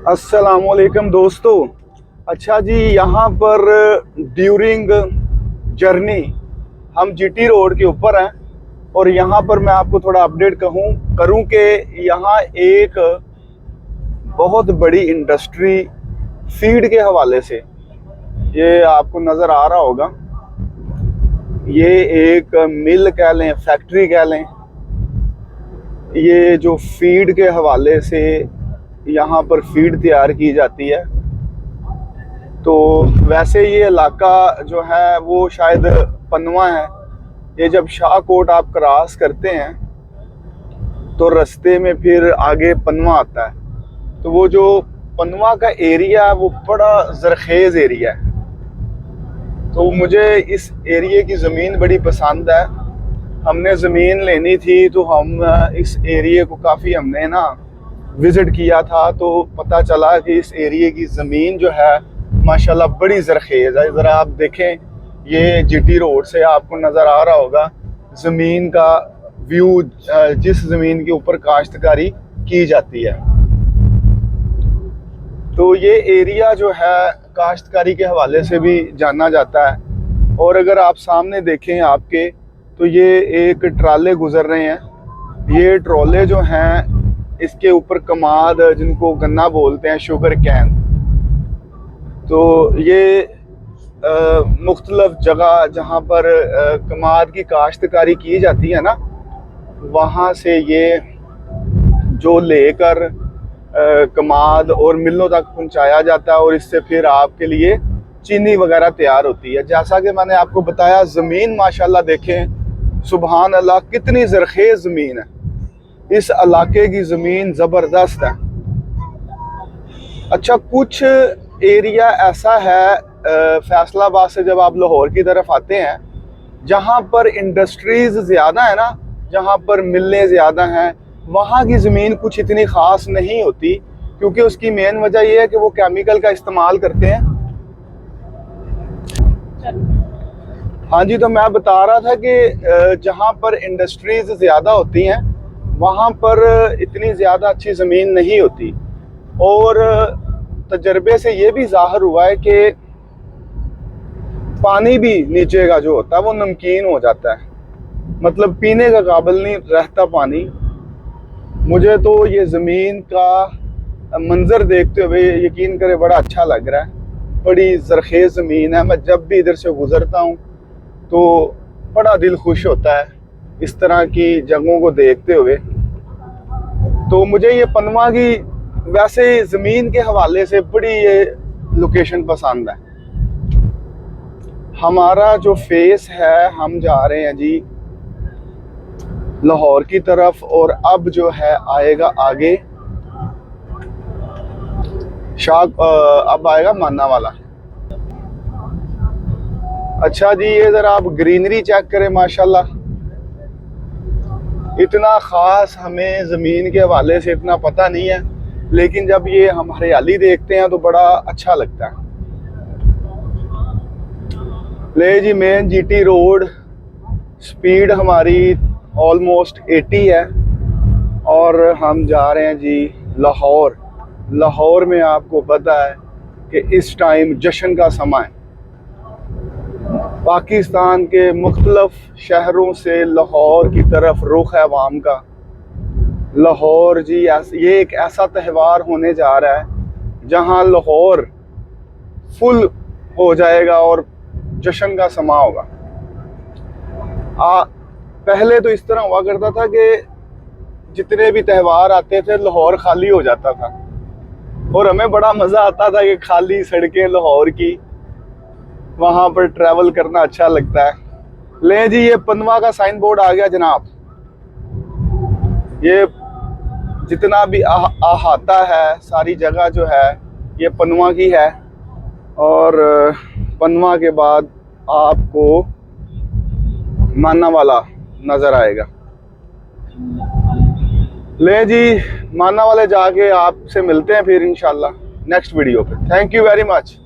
अस्सलामुअलैकुम दोस्तों। अच्छा जी, यहाँ पर ड्यूरिंग जर्नी हम जीटी रोड के ऊपर हैं और यहाँ पर मैं आपको थोड़ा अपडेट करूँ कि यहाँ एक बहुत बड़ी इंडस्ट्री फीड के हवाले से, ये आपको नज़र आ रहा होगा, ये एक मिल कह लें, फैक्ट्री कह लें, ये जो फीड के हवाले से यहाँ पर फीड तैयार की जाती है। तो वैसे ये इलाका जो है वो शायद पनवा है। ये जब शाहकोट आप क्रॉस करते हैं तो रास्ते में फिर आगे पनवा आता है। तो वो जो पनवा का एरिया है वो बड़ा ज़रखेज़ एरिया है। तो मुझे इस एरिया की ज़मीन बड़ी पसंद है। हमने ज़मीन लेनी थी तो हम इस एरिया को काफ़ी हमने ना विज़िट किया था, तो पता चला कि इस एरिया की ज़मीन जो है माशाल्लाह बड़ी ज़रखेज़ है। ज़रा आप देखें, ये जीटी रोड से आपको नज़र आ रहा होगा ज़मीन का व्यू, जिस ज़मीन के ऊपर काश्तकारी की जाती है। तो ये एरिया जो है काश्तकारी के हवाले से भी जाना जाता है। और अगर आप सामने देखें आपके, तो ये एक ट्राले गुज़र रहे हैं। ये ट्रोले जो हैं इसके ऊपर कमाद, जिनको गन्ना बोलते हैं, शुगर कैन। तो ये मुख्तलिफ जगह जहाँ पर कमाद की काश्तकारी की जाती है ना, वहाँ से ये जो लेकर कमाद और मिलों तक पहुँचाया जाता है और इससे फिर आपके लिए चीनी वगैरह तैयार होती है। जैसा कि मैंने आपको बताया, ज़मीन माशाल्लाह देखें, सुबहान अल्लाह, कितनी ज़रखेज़ ज़मीन है। इस इलाके की ज़मीन ज़बरदस्त है। अच्छा, कुछ एरिया ऐसा है फैसलाबाद से जब आप लाहौर की तरफ आते हैं, जहाँ पर इंडस्ट्रीज़ ज़्यादा है ना, जहाँ पर मिलें ज़्यादा हैं, वहाँ की ज़मीन कुछ इतनी ख़ास नहीं होती, क्योंकि उसकी मेन वजह यह है कि वो केमिकल का इस्तेमाल करते हैं। हाँ जी, तो मैं बता रहा था कि जहाँ पर इंडस्ट्रीज़ ज़्यादा होती हैं वहाँ पर इतनी ज़्यादा अच्छी ज़मीन नहीं होती। और तजर्बे से ये भी ज़ाहिर हुआ है कि पानी भी नीचे का जो होता है वो नमकीन हो जाता है, मतलब पीने का काबिल नहीं रहता पानी। मुझे तो ये ज़मीन का मंज़र देखते हुए यकीन करें बड़ा अच्छा लग रहा है। बड़ी ज़रखेज़ ज़मीन है। मैं जब भी इधर से गुज़रता हूँ तो बड़ा दिल खुश होता है इस तरह की जगहों को देखते हुए। तो मुझे ये पनवा की वैसे ज़मीन के हवाले से बड़ी ये लोकेशन पसंद है। हमारा जो फेस है, हम जा रहे हैं जी लाहौर की तरफ, और अब जो है आएगा आगे अब आएगा माना वाला। अच्छा जी, ये ज़रा आप ग्रीनरी चेक करें, माशाल्लाह। इतना ख़ास हमें ज़मीन के हवाले से इतना पता नहीं है, लेकिन जब ये हम हरियाली देखते हैं तो बड़ा अच्छा लगता है। ले जी, मेन जीटी रोड, स्पीड हमारी ऑलमोस्ट 80 है और हम जा रहे हैं जी लाहौर। लाहौर में आपको पता है कि इस टाइम जश्न का समय है। पाकिस्तान के मुख्तलिफ शहरों से लाहौर की तरफ रुख है अवाम का। लाहौर जी, ये एक ऐसा त्यौहार होने जा रहा है जहां लाहौर फुल हो जाएगा और जश्न का समा होगा। पहले तो इस तरह हुआ करता था कि जितने भी त्यौहार आते थे लाहौर खाली हो जाता था और हमें बड़ा मज़ा आता था कि खाली सड़कें लाहौर की, वहाँ पर ट्रैवल करना अच्छा लगता है। ले जी, ये पनवा का साइन बोर्ड आ गया जनाब। ये जितना भी अहाता है, सारी जगह जो है ये पनवा की है। और पनवा के बाद आपको माना वाला नज़र आएगा। ले जी, माना वाले जाके आपसे मिलते हैं फिर इंशाल्लाह नेक्स्ट वीडियो पे। Thank you very much.